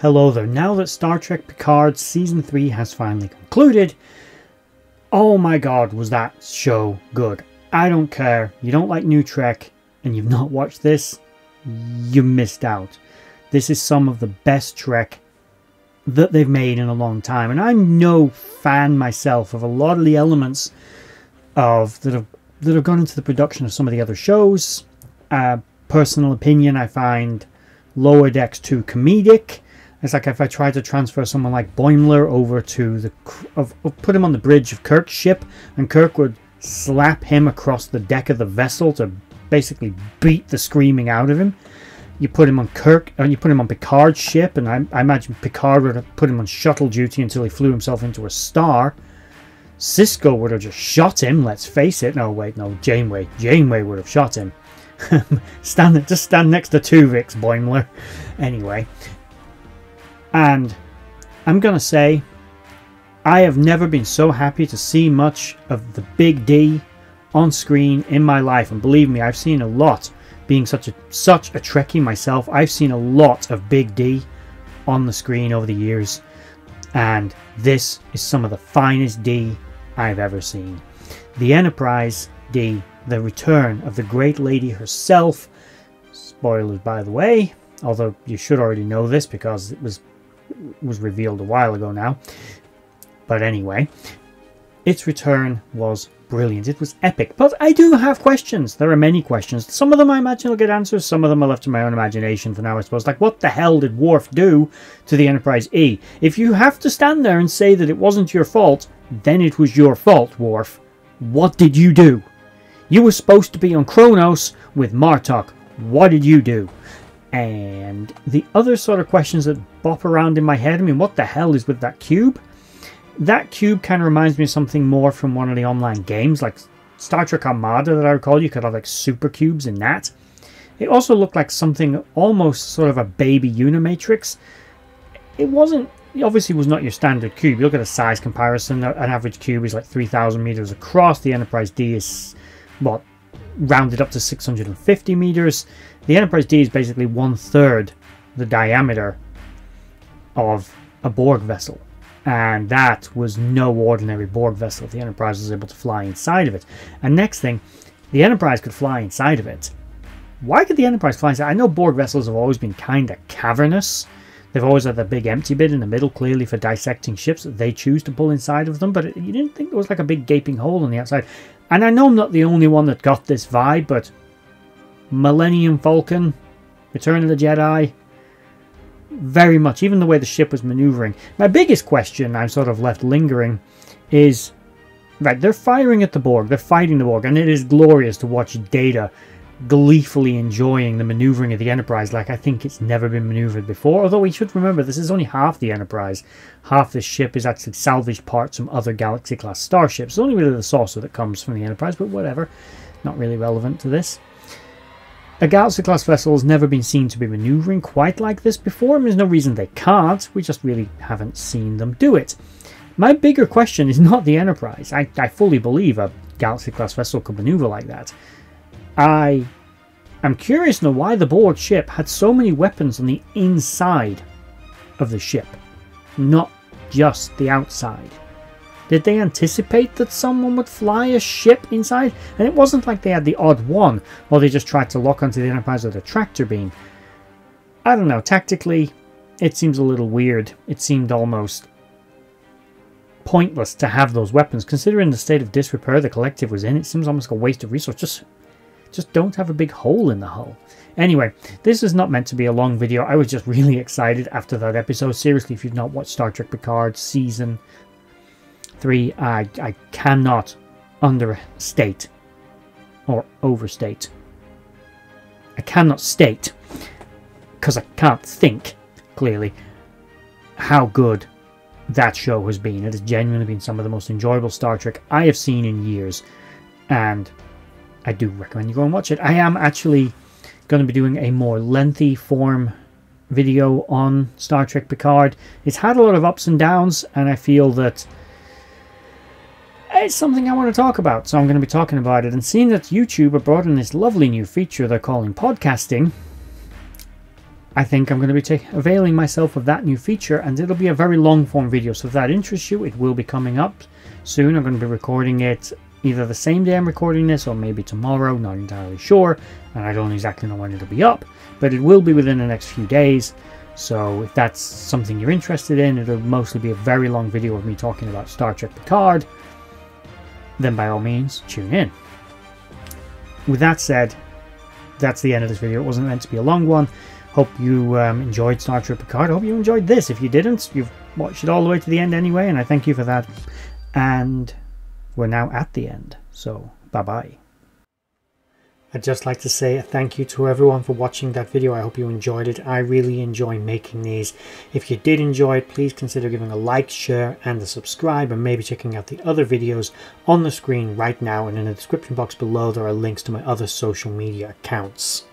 Hello there. Now that Star Trek Picard Season 3 has finally concluded, oh my god, was that show good. I don't care. You don't like New Trek and you've not watched this, you missed out. This is some of the best Trek that they've made in a long time. And I'm no fan myself of a lot of the elements of that have gone into the production of some of the other shows. Personal opinion, I find Lower Decks too comedic. It's like if I tried to transfer someone like Boimler over to put him on the bridge of Kirk's ship, and Kirk would slap him across the deck of the vessel to basically beat the screaming out of him. You put him on Picard's ship, and I imagine Picard would have put him on shuttle duty until he flew himself into a star. Sisko would have just shot him, let's face it. No, wait, no, Janeway would have shot him. Just stand next to Tuvix, Boimler. Anyway. And I'm going to say, I have never been so happy to see much of the Big D on screen in my life. And believe me, I've seen a lot. Being such a Trekkie myself, I've seen a lot of Big D on the screen over the years. And this is some of the finest D I've ever seen. The Enterprise D, the return of the great lady herself. Spoilers, by the way. Although you should already know this because it was revealed a while ago now. But anyway, its return was brilliant. It was epic. But I do have questions. There are many questions. Some of them I imagine will get answers. Some of them are left to my own imagination for now, I suppose. Like, what the hell did Worf do to the Enterprise E? If you have to stand there and say that it wasn't your fault, then it was your fault, Worf. What did you do? You were supposed to be on Kronos with Martok. What did you do? And the other sort of questions that bop around in my head, I mean, what the hell is with that cube? That cube kind of reminds me of something more from one of the online games, like Star Trek Armada that I recall. You could have like super cubes in that. It also looked like something almost sort of a baby Unimatrix. It obviously was not your standard cube. You look at a size comparison, an average cube is like 3,000 meters across. The Enterprise D is, what, rounded up to 650 meters. The Enterprise D is basically 1/3 the diameter of a Borg vessel. And that was no ordinary Borg vessel. The Enterprise was able to fly inside of it. And next thing, the Enterprise could fly inside of it. Why could the Enterprise fly inside? I know Borg vessels have always been kind of cavernous. They've always had the big empty bit in the middle, clearly for dissecting ships that they choose to pull inside of them. But you didn't think there was like a big gaping hole on the outside. And I know I'm not the only one that got this vibe, but Millennium Falcon, Return of the Jedi, very much, even the way the ship was maneuvering. My biggest question I'm sort of left lingering is, right, they're firing at the Borg, they're fighting the Borg, and it is glorious to watch Data gleefully enjoying the maneuvering of the Enterprise like I think it's never been maneuvered before. Although we should remember, this is only half the Enterprise. Half this ship is actually salvaged parts from other Galaxy-class starships. It's only really the saucer that comes from the Enterprise, but whatever. Not really relevant to this. A Galaxy-class vessel has never been seen to be maneuvering quite like this before. I mean, there's no reason they can't. We just really haven't seen them do it. My bigger question is not the Enterprise. I fully believe a Galaxy-class vessel could maneuver like that. I am curious to know why the Borg ship had so many weapons on the inside of the ship, not just the outside. Did they anticipate that someone would fly a ship inside? And it wasn't like they had the odd one, or they just tried to lock onto the Enterprise with a tractor beam. I don't know, tactically, it seems a little weird. It seemed almost pointless to have those weapons. Considering the state of disrepair the Collective was in, it seems almost like a waste of resources. Just don't have a big hole in the hull. Anyway, this is not meant to be a long video. I was just really excited after that episode. Seriously, if you've not watched Star Trek Picard Season 3, I cannot understate or overstate. I cannot state, because I can't think clearly, how good that show has been. It has genuinely been some of the most enjoyable Star Trek I have seen in years, and I do recommend you go and watch it. I am actually going to be doing a more lengthy form video on Star Trek Picard. It's had a lot of ups and downs, and I feel that it's something I want to talk about, so I'm going to be talking about it. And seeing that YouTube have brought in this lovely new feature they're calling podcasting, I think I'm going to be availing myself of that new feature, and it'll be a very long form video, so if that interests you, it will be coming up soon. I'm going to be recording it either the same day I'm recording this or maybe tomorrow, not entirely sure, and I don't exactly know when it'll be up, but it will be within the next few days. So if that's something you're interested in, it'll mostly be a very long video of me talking about Star Trek Picard, then by all means tune in. With that said, that's the end of this video. It wasn't meant to be a long one. Hope you enjoyed Star Trek Picard. I hope you enjoyed this. If you didn't, you've watched it all the way to the end anyway, and I thank you for that. And we're now at the end, so bye-bye. I'd just like to say a thank you to everyone for watching that video. I hope you enjoyed it. I really enjoy making these. If you did enjoy it, please consider giving a like, share, and a subscribe, and maybe checking out the other videos on the screen right now, and in the description box below there are links to my other social media accounts.